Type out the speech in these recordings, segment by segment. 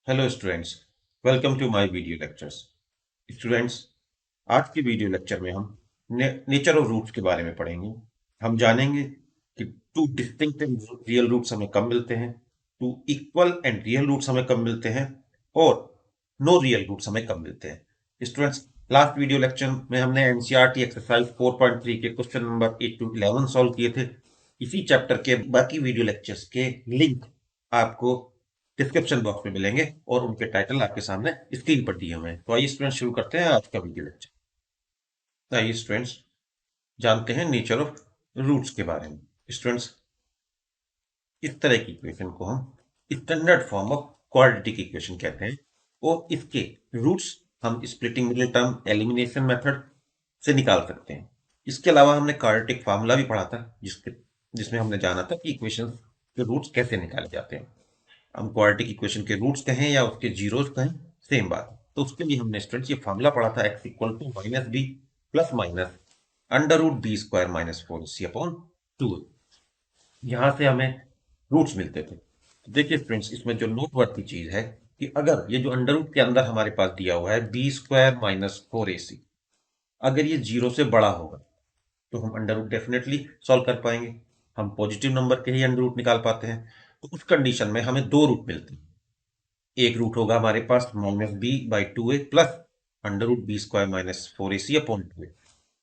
Hello students, welcome to my video lectures. Students, आज के video lecture में हम नेचर ऑफ रूट्स के बारे में पढ़ेंगे। हम जानेंगे कि टू डिस्टिंक्ट रियल रूट्स हमें कब मिलते हैं, two equal and real roots हमें कब मिलते हैं, और नो रियल रूट्स हमें कब मिलते हैं। स्टूडेंट्स, लास्ट वीडियो लेक्चर में हमने एनसीईआरटी एक्सरसाइज 4.3 के क्वेश्चन नंबर 8 to 11 सॉल्व किए थे। इसी चैप्टर के बाकी वीडियो लेक्चर्स के लिंक आपको डिस्क्रिप्शन बॉक्स में मिलेंगे और उनके टाइटल आपके सामने स्क्रीन पर दिए हुए हैं। तो आइए स्टूडेंट्स, शुरू करते हैं आज का वीडियो लेक्चर। तो आइए स्टूडेंट्स, जानते हैं नेचर ऑफ रूट्स के बारे में। स्टूडेंट्स, इस तरह की इक्वेशन को हम standard form of quadratic equation कहते हैं और इसके रूट्स हम splitting middle term elimination method से निकाल सकते हैं। इसके अलावा हमने क्वाड्रेटिक फार्मूला भी पढ़ा था जिसमें हमने जाना था कि इक्वेशन के रूट्स कैसे निकाले जाते हैं। हम क्वाड्रेटिक इक्वेशन के रूट्स कहें या उसके जीरोस कहें, सेम बात है। तो उसके लिए हमने स्टूडेंट्स ये फार्मूला पढ़ा था, x equal to minus b plus minus under root b square minus 4ac upon 2। यहां से हमें रूट्स मिलते थे। तो देखिए फ्रेंड्स, इसमें जो नोटवर्थ की चीज है कि अगर ये जो अंडर रूट के अंदर हमारे पास दिया हुआ है बी स्क्वायर माइनस 4ac, अगर ये जीरो से बड़ा होगा तो हम अंडर रूट डेफिनेटली सॉल्व कर पाएंगे। हम पॉजिटिव नंबर के ही अंडर रूट निकाल पाते हैं। तो उस कंडीशन में हमें दो रूट मिलते हैं। एक रूट होगा हमारे पास minus b by 2a plus under root b square minus 4ac upon 2a,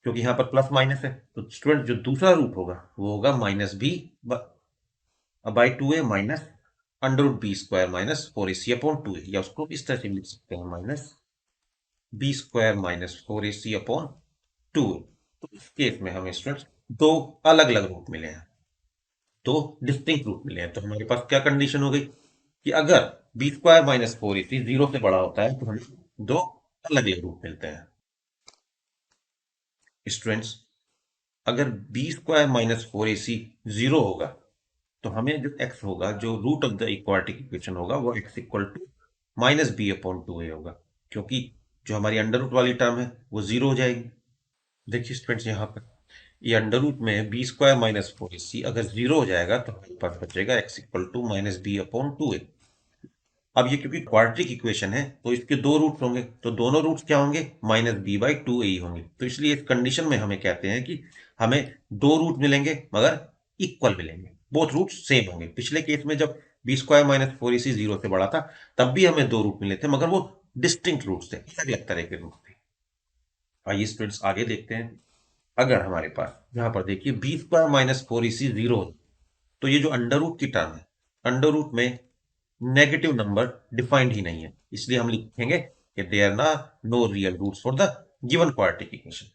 क्योंकि यहाँ पर प्लस माइनस है। तो स्टूडेंट, जो दूसरा रूट होगा वो होगा minus b by 2a minus under root b square minus 4ac upon 2a, या उसको इस तरह से लिख सकते हैं minus b square minus 4ac upon 2a। तो इस केस में हमें स्टूडेंट्स दो अलग अलग रूट मिले हैं, दो डिस्टिंक्ट रूट मिले हैं। तो हमारे पास क्या कंडीशन हो गई कि अगर B square minus 4ac zero से बड़ा होता है तो हमें दो अलग अलग रूट मिलते हैं। स्टूडेंट्स, अगर B square minus 4ac zero होगा तो हमें जो एक्स होगा, जो root of the quadratic equation होगा, वो x equal to minus b upon 2a होगा, क्योंकि जो हमारी अंडर रूट वाली टर्म है वो जीरो हो जाएगी। देखिए स्टूडेंट्स, यहाँ पर ये अंडर रूट में बी स्क्वायर माइनस 4ac अगर जीरो हो जाएगा तो हमारे पास बचेगा x equal to minus b upon 2a। अब ये क्योंकि क्वाड्रेटिक इक्वेशन है तो इसके दो रूट्स होंगे, तो दोनों रूट्स क्या होंगे, माइनस बी बाई 2a ही होंगे। तो इसलिए इस कंडीशन में हमें कहते हैं कि हमें दो रूट मिलेंगे मगर इक्वल मिलेंगे, बोथ रूट्स सेम होंगे। पिछले केस में जब B square minus 4ac zero से बड़ा था तब भी हमें दो रूट मिले थे, मगर वो डिस्टिंक्ट रूट्स थे, अलग अलग तरह के रूट थे। आइए स्टूडेंट्स, आगे देखते हैं। अगर हमारे पास यहाँ पर देखिए B square minus 4ac zero, तो ये जो अंडर रूट की टर्म है, अंडर रूट में नेगेटिव नंबर डिफाइंड ही नहीं है, इसलिए हम लिखेंगे कि देयर ना no real roots for the given quadratic equation.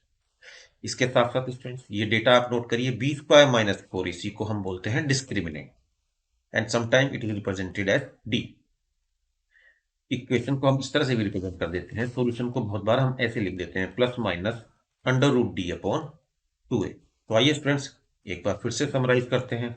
इसके साथ साथ स्टूडेंट्स, ये डेटा आप नोट करिए, बी स्क्वायर माइनस 4ac को हम बोलते हैं discriminant and sometime it is represented as d. Equation को हम इस तरह से भी रिप्रेजेंट कर देते हैं, सॉल्यूशन को बहुत बार हम ऐसे लिख देते हैं, plus minus under root d upon 2a। तो आइए स्टूडेंट्स, एक बार फिर से समराइज करते हैं।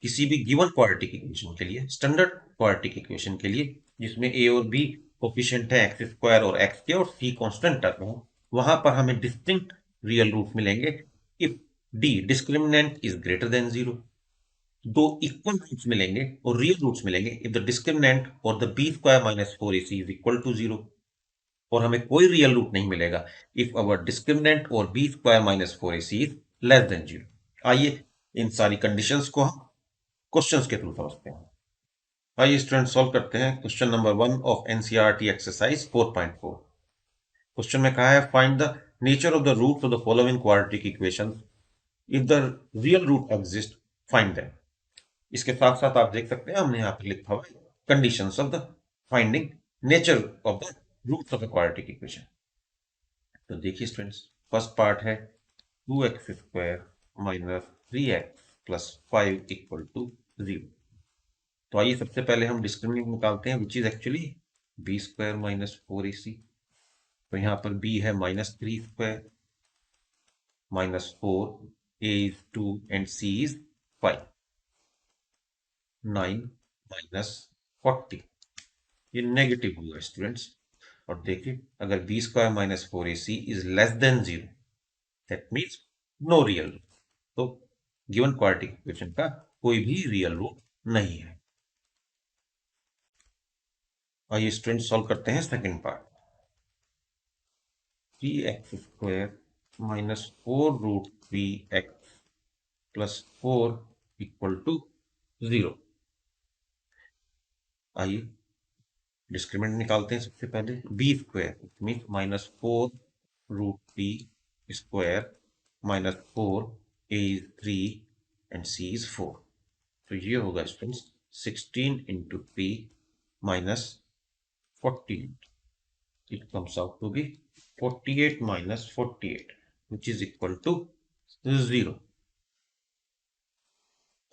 किसी भी गिवन क्वाड्रेटिक इक्वेशन के लिए, स्टैंडर्ड क्वाड्रेटिक इक्वेशन के लिए, जिसमें ए और बी कोफिशिएंट है एक्स स्क्वायर और एक्स के, और सी कांस्टेंट टर्म है, वहां पर हमें डिस्टिंक्ट रियल रूट मिलेंगे if d discriminant is greater than zero. दो इक्वल रूट्स मिलेंगे और रियल रूट्स मिलेंगे इफ द डिस्क्रिमिनेंट और the b square minus 4ac is equal to zero. और हमें कोई रियल रूट नहीं मिलेगा इफ अवर डिस्क्रिमिनेंट और b square minus 4ac is less than zero. आइए इन सारी कंडीशंस को हम क्वेश्चंस के थ्रू समझते हैं। आइए स्टूडेंट, सॉल्व करते हैं question number 1 of NCERT exercise 4.4। Question में कहा है, find the nature of the roots of the following quadratic equations, if the real root exist find them. इसके साथ साथ आप देख सकते हैं हमने यहाँ पर लिखा हुआ है conditions of the finding nature of the roots of a quadratic equation. तो देखिए स्टूडेंट्स, फर्स्ट पार्ट है 2x square minus 3x plus 5 equal to 0। तो आइए सबसे पहले हम डिस्क्रिमिनेंट निकालते हैं, which is actually b square minus 4ac। तो यहाँ पर b है माइनस 3 स्क्वायर minus 4, a is 2 and c is 5, 9 minus 40। ये नेगेटिव होगा स्टूडेंट्स। और देखिए, अगर b² - 4ac is less than zero, that means no real root. तो गिवन क्वाड्रेटिक इक्वेशन का कोई भी रियल रूट नहीं है। आइए स्टूडेंट सॉल्व करते हैं second part. 3x² minus 4√3x plus 4 equal to 0। आइए डिस्क्रिमिनेंट निकालते हैं। सबसे पहले b² mean minus 4√3² minus 4, a is 3 and c is 4। तो ये होगा students 16 into 3 minus 48। It comes out to be 48 minus 48 which is equal to 0।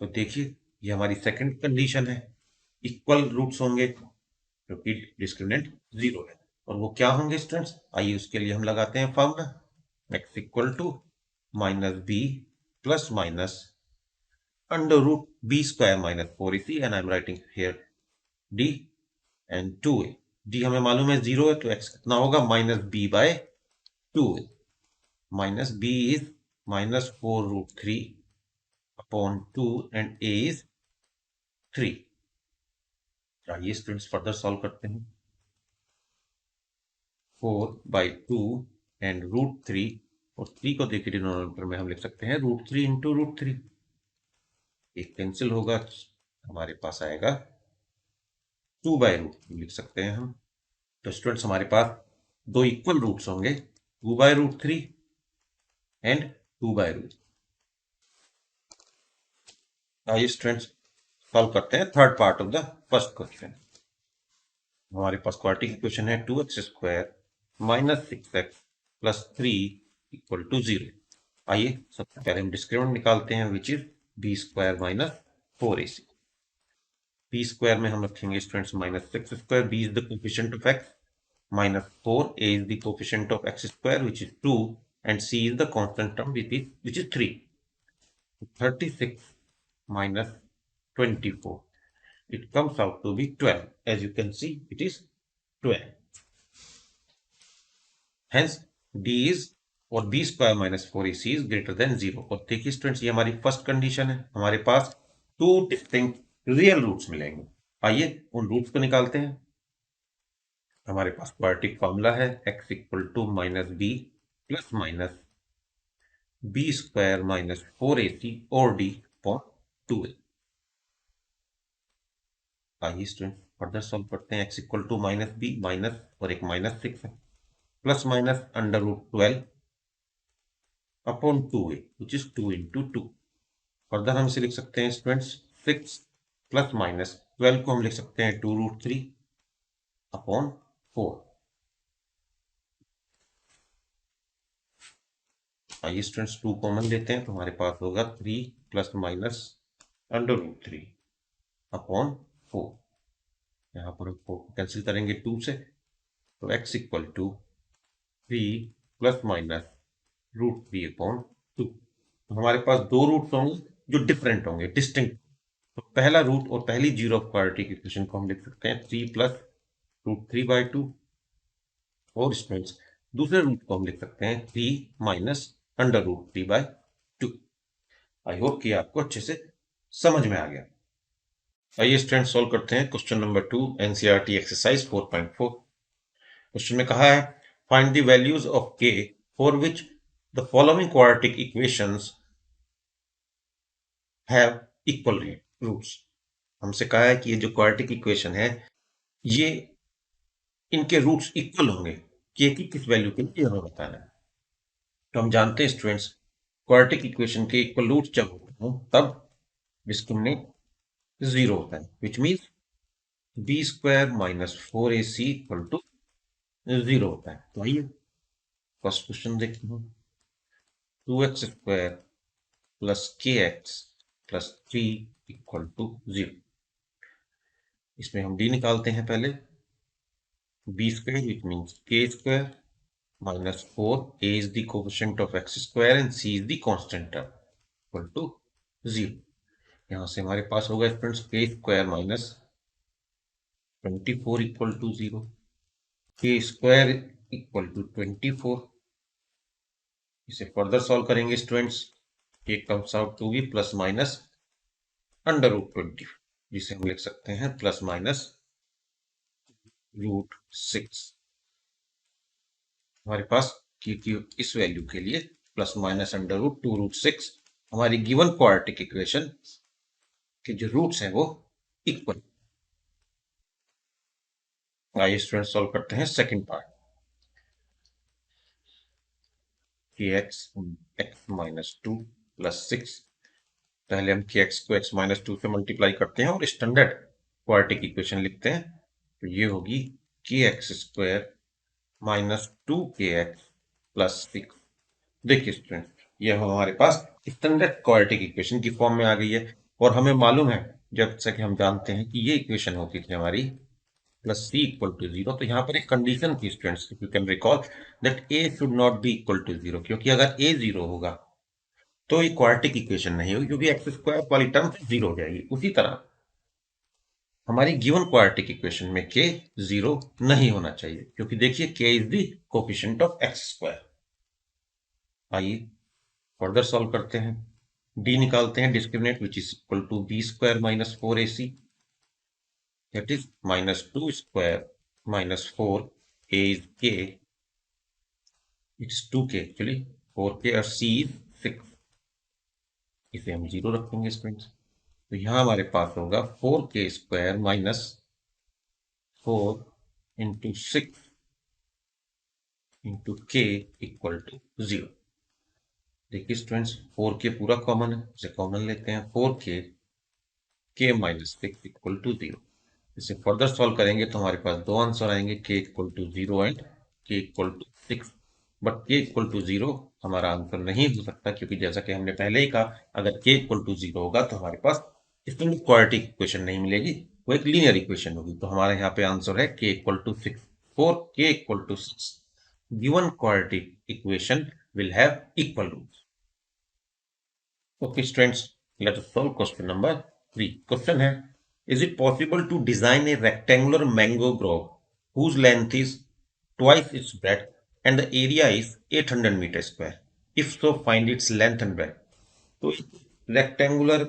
तो देखिए ये हमारी सेकंड कंडीशन है, इक्वल रूट्स होंगे क्योंकि डिस्क्रिमिनेंट 0 है। और वो क्या होंगे स्टूडेंट्स, आइए उसके लिए हम लगाते हैं formula x equal to minus b plus minus under root b² minus 4ac and I am writing here d and 2a। d हमें मालूम है 0 है तो x कितना होगा minus b by 2a। Minus b is minus 4√3 upon 2 and a is 3। आइए students further solve करते हैं। 4/2 एंड √3 और 3 को देखिए डिनोमिनेटर में हम लिख सकते हैं √3 इंटू √3। एक कैंसिल होगा, हमारे पास आएगा 2/√3 लिख सकते हैं हम। तो स्टूडेंट्स हमारे पास दो इक्वल रूट्स होंगे 2/√3 एंड 2/√3। आइए स्टूडेंट्स सॉल्व करते हैं third part of the first question. हमारे पास क्वाड्रेटिक इक्वेशन है 2x² minus 6x plus 3 equal to 0। आइए सबसे पहले हम डिस्क्रिमिनेंट निकालते हैं which is b² minus 4ac। b² में हम रखेंगे students minus 6², b is the coefficient of x, minus 4, a is the coefficient of x square which is 2 and c is the constant term which is 3. 36 minus 24. It comes out to be 12. As you can see, it is 12. Hence, d is और b² minus 4ac is greater than 0। और देखिए students ये हमारी first condition है, हमारे पास two distinct real roots मिलेंगे। आइए उन रूट्स को निकालते हैं। हमारे पास क्वाड्रेटिक फॉर्मूला है x equal to minus b plus minus b² minus 4ac और d अपॉन 2a। आइए स्टूडेंट फर्दर सॉल्व करते हैं। x equal to minus b minus और एक माइनस 6 है plus minus under root 12 upon 2a which is 2 into 2। Further हम इसे लिख सकते हैं स्टूडेंट्स 6 प्लस माइनस 12 को हम लिख सकते हैं 2√3 अपॉन 4। आइए स्टूडेंट्स 2 कॉमन लेते हैं तो हमारे पास होगा 3 plus minus under root 3 upon 4। यहाँ पर हम 4 कैंसिल करेंगे 2 से, तो x equal to 3 plus minus √3 upon 2। तो हमारे पास दो रूट्स होंगे जो डिफरेंट होंगे, डिस्टिंक्ट। तो पहला रूट और पहली जीरो ऑफ क्वाड्रेटिक इक्वेशन को हम लिख सकते हैं 3 प्लस √3/2 और स्टूडेंट्स दूसरे रूट को हम लिख सकते हैं 3 माइनस अंडर √3/2। आई होप कि आपको अच्छे से समझ में आ गया। आइए स्टूडेंट सॉल्व करते हैं question number 2 NCERT exercise 4.4। Question में कहा है find the values of k for which the following quadratic equations have equal roots. हमसे कहा है कि ये जो क्वाड्रेटिक इक्वेशन है ये इनके रूट्स इक्वल होंगे, k की किस वैल्यू के लिए हमें बताना है। तो हम जानते हैं स्टूडेंट्स क्वाड्रेटिक इक्वेशन के इक्वल रूट्स जब होते हैं तब डिस्क्रिमिनेंट 0 होता है which means b² minus 4ac equal to 0 होता है। तो आइए फर्स्ट क्वेश्चन देखते हैं। 2x² plus kx plus 3 equal to 0। इसमें हम d निकालते हैं पहले। b² which means k² minus 4, a is the coefficient of x² and c is the constant term equal to 0। यहाँ से हमारे पास होगा students k² minus 24 equal to 0, k² equal to 24। इसे फर्दर सॉल्व करेंगे स्टूडेंट्स ये comes out to be plus minus under root 20, जिसे हम लिख सकते हैं प्लस माइनस √6। हमारे पास की इस वैल्यू के लिए प्लस माइनस अंडर रूट 2√6 हमारी गिवन क्वाड्रेटिक इक्वेशन के जो रूट्स हैं वो इक्वल। आइए स्टूडेंट सॉल्व करते हैं second part. kx x-2 plus 6। पहले हम kx को x-2 से मल्टीप्लाई करते हैं और स्टैंडर्ड क्वाड्रेटिक इक्वेशन लिखते हैं। तो ये होगी kx² -2kx प्लस 6। देखिए स्टूडेंट, ये हमारे पास स्टैंडर्ड क्वाड्रेटिक इक्वेशन की फॉर्म में आ गई है और हमें मालूम है, जब से कि हम जानते हैं कि ये इक्वेशन होती थी हमारी plus c equal to zero. तो यहाँ पर एक कंडीशन थी students, you can recall that a should not be equal to zero, क्योंकि अगर ए जीरो होगा तो ये क्वाड्रेटिक इक्वेशन नहीं होगी, क्योंकि x² वाली टर्म जीरो हो जाएगी। उसी तरह हमारी गिवन क्वाड्रेटिक इक्वेशन में k जीरो नहीं होना चाहिए, क्योंकि देखिए k is the coefficient of x²। आइए फर्दर सॉल्व करते हैं। d निकालते हैं, discriminant which is equal to b² minus 4ac, that is -2² minus 4a is k, it's 2k actually, 4k और c इज 6। इसे हम जीरो रखेंगे स्टूडेंट्स। तो यहाँ हमारे पास होगा 4k² minus 4 × 6 × k equal to 0। देखिए स्टूडेंट्स, 4k पूरा कॉमन है, इसे कॉमन लेते हैं। 4k k minus 6 equal to 0। इसे फर्दर सॉल्व करेंगे तो हमारे पास दो आंसर आएंगे, k equal to 0 and k equal to 6। But k equal to 0 हमारा आंसर नहीं हो सकता, क्योंकि जैसा कि हमने पहले ही कहा, अगर k इक्वल टू 0 होगा तो हमारे पास स्टैंडर्ड क्वाड्रेटिक इक्वेशन नहीं मिलेगी, वो एक लीनियर इक्वेशन होगी। तो हमारे यहाँ पे आंसर है k equal to 6। For k equal to 6 given quadratic equation will have equal roots. Okay, students, let us solve question number 3. Question है, is it possible to design a rectangular mango grove whose length is twice its breadth and the area is 800 meter square? If so, find its length and breadth. तो rectangular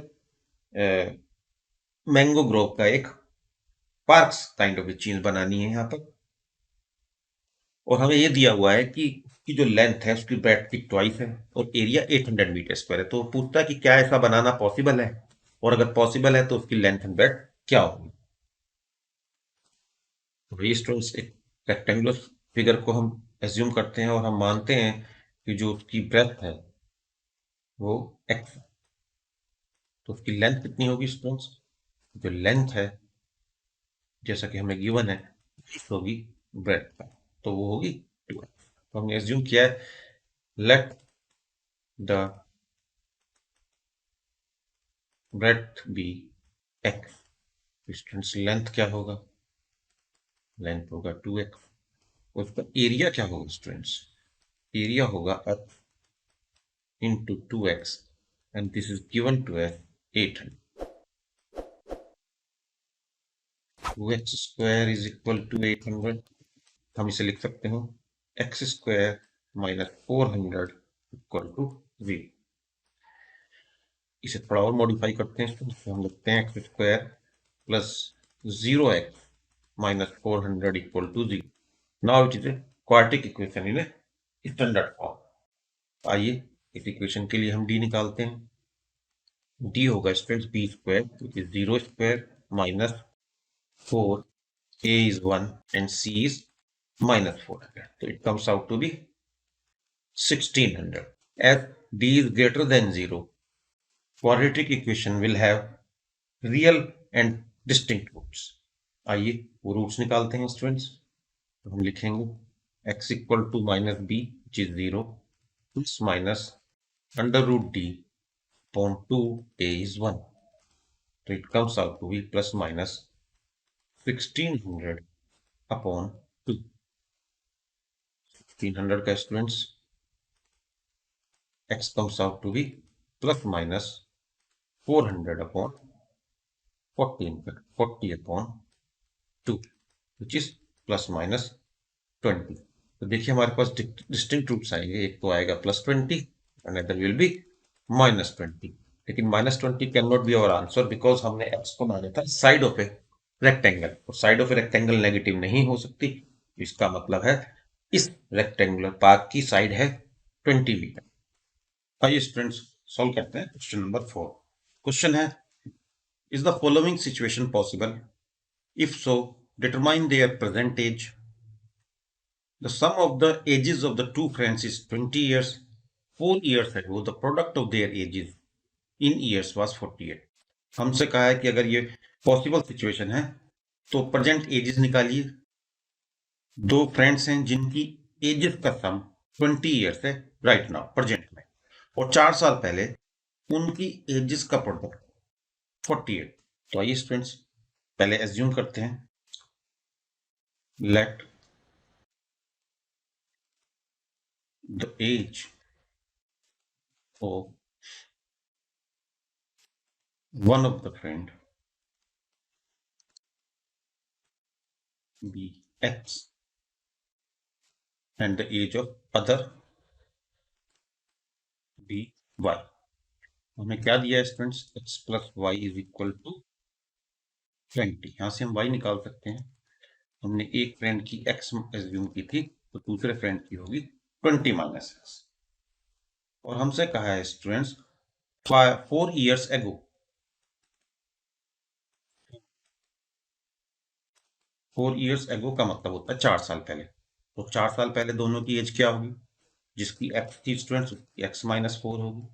mango Grove का एक parks kind of चीज बनानी है यहाँ पर, और हमें ये दिया हुआ है कि उसकी जो लेंथ है उसकी ब्रेड्थ की ट्वाइस है और एरिया 800 मीटर स्क्वायर है। तो वो पूछता है कि क्या ऐसा बनाना पॉसिबल है, और अगर पॉसिबल है तो उसकी लेंथ एंड ब्रेड्थ क्या होगी। तो ये स्टूडेंट्स, एक रेक्टेंगुलर फिगर को हम एज्यूम करते हैं और हम मानते हैं कि जो उसकी ब्रेड्थ है वो x, तो उसकी लेंथ कितनी होगी स्टूडेंट्स? जो लेंथ है जैसा कि हमें गिवन है होगी ब्रेड्थ का, तो वो होगी 2x। तो हमने एज्यूम किया है, let the breadth be x। Students length क्या होगा? लेंथ होगा 2x। उसका एरिया क्या होगा स्टूडेंट्स? एरिया होगा अर्थ into 2x and this is given to us 800। 2x² is equal to 800। हम इसे लिख सकते हैं x² माइनस 400 इक्वल टू 0। इसे थोड़ा और मॉडिफाई करते हैं स्टूडेंट्स, तो हम लिखते हैं x² plus 0x minus 400 equal to 0। Now it is a quadratic equation in a standard form. आइए इस इक्वेशन के लिए हम d निकालते हैं। d होगा students b² which is 0² minus 4, a is 1 and c is minus 400. So it comes out to be 1600. As d is greater than 0, quadratic equation will have real and distinct roots. आइए वो roots निकालते हैं students. तो हम लिखेंगे x equal to minus b which is 0 plus minus √d upon 2a is 1। तो it comes out to be plus minus 1600 upon 2। 1600 का students x comes out to be plus minus 400 upon 40 upon 2 which is plus minus 20। तो देखिए हमारे पास distinct roots आएंगे, एक तो आएगा +20, another will be -20, लेकिन -20 can not be our answer because हमने एक्स को माना था साइड ऑफ ए रेक्टेंगल, और side of a rectangle negative नहीं हो सकती। इसका मतलब है इस रेक्टेंगुलर पार्क की साइड है 20 मीटर। आइए स्टूडेंट्स सॉल्व करते हैं क्वेश्चन नंबर 4। क्वेश्चन है, is the following situation possible? If so, determine their present age. The sum of the ages of the two friends is 20 years. 4 years ago, the product of their ages in years was 48. हमसे कहा है कि अगर ये possible situation है तो present ages निकालिए। दो फ्रेंड्स हैं जिनकी एजेस का सम 20 ईयर्स है राइट नाउ प्रेजेंट में, और 4 साल पहले उनकी एजेस का प्रोडक्ट 48। तो आइए स्टूडेंट्स पहले एज्यूम करते हैं, let the age of one of the friend be x and the age of other be y। हमें क्या दिया है students, x plus y is equal to 20। यहां से हम y निकाल सकते हैं। हमने एक फ्रेंड की x एज्यूम की थी, तो दूसरे फ्रेंड की होगी 20 माइनस एक्स। और हमसे कहा है students 4 years ago, 4 years ago का मतलब होता है 4 साल पहले। तो 4 साल पहले दोनों की एज क्या होगी, जिसकी x थी स्टूडेंट्स उसकी x माइनस 4 होगी,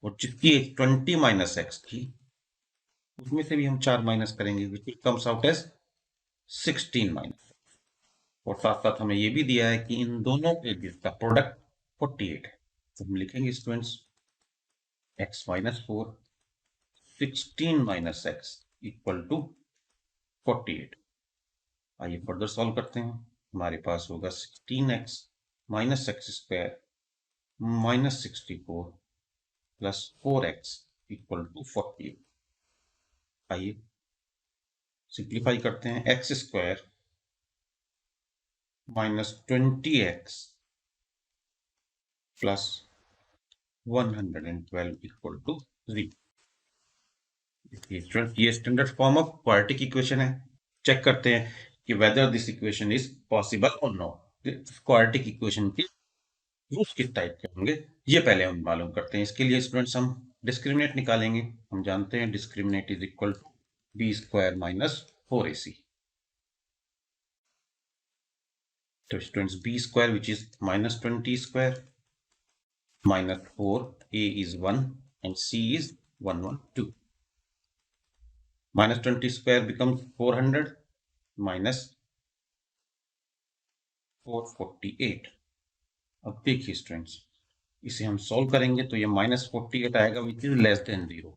और जिसकी एज 20 माइनस एक्स थी उसमें से भी हम 4 माइनस करेंगे, which comes out as 16 minus. और साथ साथ हमें ये भी दिया है कि इन दोनों एजेस का प्रोडक्ट 48 है। तो हम लिखेंगे students x minus 4 16 minus x equal to 48। आइए फर्दर सॉल्व करते हैं। हमारे पास होगा 16x minus x square minus 64 plus 4x equal to 48। आइए सिंप्लीफाई करते हैं, x square minus 20x plus 112 equal to 3। ये standard form of quadratic equation है। चेक करते हैं कि whether this equation is possible और नॉट। क्वाड्रेटिक इक्वेशन के रूट्स किस टाइप के होंगे ये पहले हम मालूम करते हैं। इसके लिए स्टूडेंट्स हम डिस्क्रिमिनेंट निकालेंगे। हम जानते हैं discriminant is equal to b square minus 4ac। तो students b square which is minus 20 square minus 4, a is 1 and c is 112. Minus 20 square becomes 400 minus 448। अब देखिए स्टूडेंट्स इसे हम सॉल्व करेंगे तो ये -48 आएगा विच इज लेस देन 0,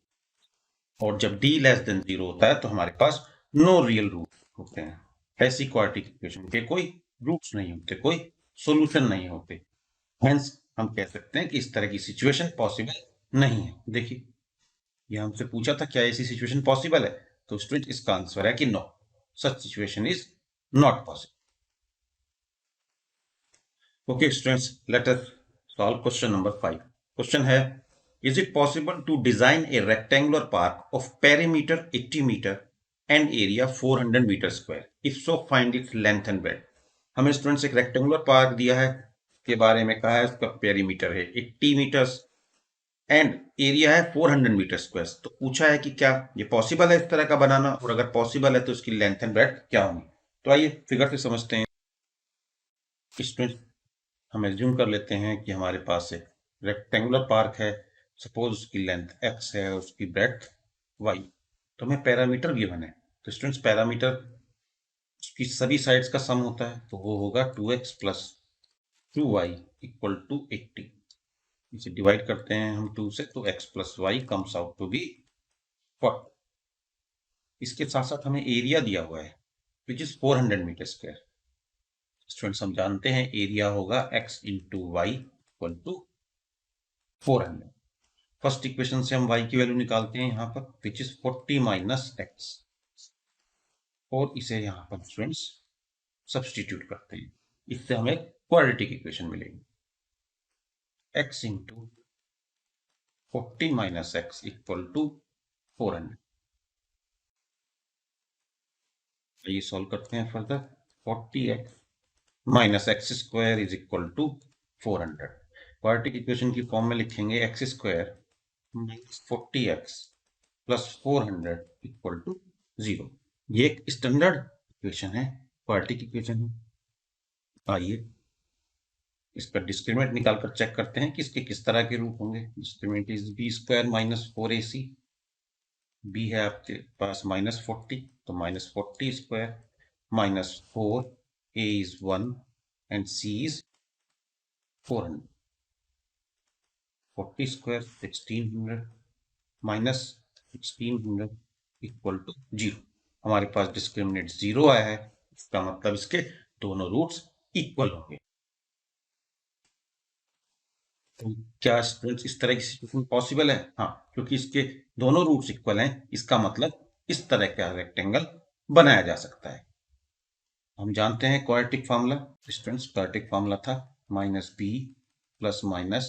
और जब d लेस देन 0 होता है तो हमारे पास नो रियल रूट होते हैं। ऐसी क्वाड्रेटिक इक्वेशन के कोई रूट्स नहीं होते, कोई सॉल्यूशन नहीं होते। हेंस हम कह सकते हैं कि इस तरह की सिचुएशन पॉसिबल नहीं है। देखिए ये हमसे पूछा था क्या ऐसी सिचुएशन पॉसिबल है, तो स्टूडेंट इसका आंसर है कि no, such situation is not possible. Okay students, let us solve question number 5। Question है, is it possible to design a rectangular park of perimeter 80 metre and area 400 metre square, if so find its length and breadth. हमें students एक rectangular park दिया है, के बारे में कहा है उसका पेरीमीटर है 80 मीटर्स एंड एरिया है 400 मीटर स्क्वायर। तो पूछा है कि क्या ये पॉसिबल है इस तरह का बनाना, और अगर पॉसिबल है तो इसकी लेंथ एंड ब्रेड्थ क्या होगी। तो आइए फिगर से समझते हैं। स्टूडेंट हम एज्यूम कर लेते हैं कि हमारे पास एक रेक्टेंगुलर पार्क है, सपोज उसकी लेंथ x है और उसकी ब्रेड्थ y। तो हमें पैरामीटर गिवन है, तो स्टूडेंट्स पैरामीटर उसकी सभी साइड्स का सम होता है, तो वो होगा 2x plus 2y equal to 80। इसे डिवाइड करते हैं हम 2 से, तो x plus y comes out to be 40। इसके साथ साथ हमें एरिया दिया हुआ है which is 400 metre square. Students हम जानते हैं एरिया होगा x into y equal to 400। First equation से हम y की वैल्यू निकालते हैं यहाँ पर विच इज 40 माइनस एक्स, और इसे यहाँ पर स्टूडेंट्स सब्सटीट्यूट करते हैं। इससे हमें क्वाड्रेटिक इक्वेशन मिलेगी। x into 40 minus x equal to 400। ये सॉल्व करते हैं further. 40x minus x square is equal to 400। Quadratic equation की फॉर्म में लिखेंगे x square minus 40x plus 400 equal to 0। ये एक स्टैंडर्ड इक्वेशन है, क्वाड्रेटिक इक्वेशन है। आइए इसका डिस्क्रिमिनेंट निकालकर चेक करते हैं कि इसके किस तरह के रूप होंगे। Discriminant is b square minus 4ac। B है आपके पास माइनस 40, तो minus 40 square minus 4, a is 1 and c is 400। 40 square 1600 minus 1600 equal to 0। हमारे पास डिस्क्रिमिनेंट 0 आया है, इसका मतलब इसके दोनों रूट्स इक्वल होंगे। तो क्या स्टूडेंट्स इस तरह की सिचुएशन पॉसिबल है? हाँ, क्योंकि इसके दोनों रूट्स इक्वल हैं, इसका मतलब इस तरह का रेक्टेंगल बनाया जा सकता है। हम जानते हैं quadratic formula. Students quadratic formula था minus b plus minus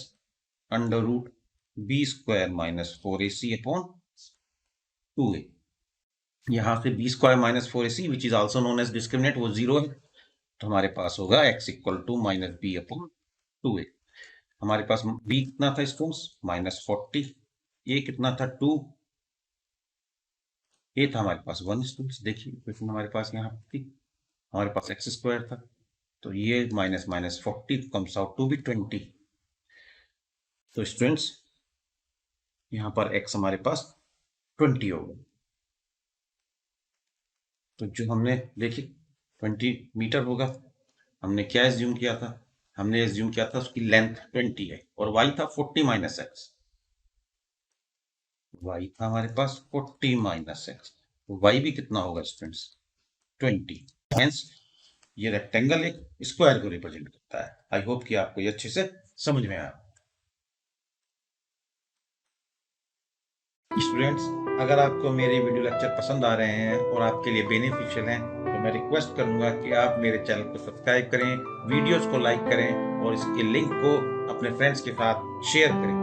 under root b square minus 4ac upon 2a। यहाँ से b square minus 4ac which is also known as discriminant, वो 0 है, तो हमारे पास होगा x equal to minus b upon 2a। हमारे पास b कितना था स्टूडेंट्स? माइनस 40। a कितना था? 2। a था हमारे पास 1 स्टूडेंट्स। देखिए इक्वेशन हमारे पास यहाँ थी, हमारे पास एक्स स्क्वायर था, तो ये minus minus 40 comes out to be 20। तो स्टूडेंट्स यहाँ पर x हमारे पास 20 होगा। तो जो हमने देखिए 20 मीटर होगा, हमने क्या एज्यूम किया था? हमने एज्यूम किया था उसकी लेंथ 20 है और y था 40 माइनस एक्स। y था हमारे पास 40 माइनस एक्स, तो y भी कितना होगा स्टूडेंट्स? 20। हेंस ये रेक्टेंगल एक स्क्वायर को रिप्रेजेंट करता है। आई होप कि आपको ये अच्छे से समझ में आया। स्टूडेंट्स, अगर आपको मेरे वीडियो लेक्चर पसंद आ रहे हैं और आपके लिए बेनिफिशियल हैं, तो मैं रिक्वेस्ट करूंगा कि आप मेरे चैनल को सब्सक्राइब करें, वीडियोस को लाइक करें और इसके लिंक को अपने फ्रेंड्स के साथ शेयर करें।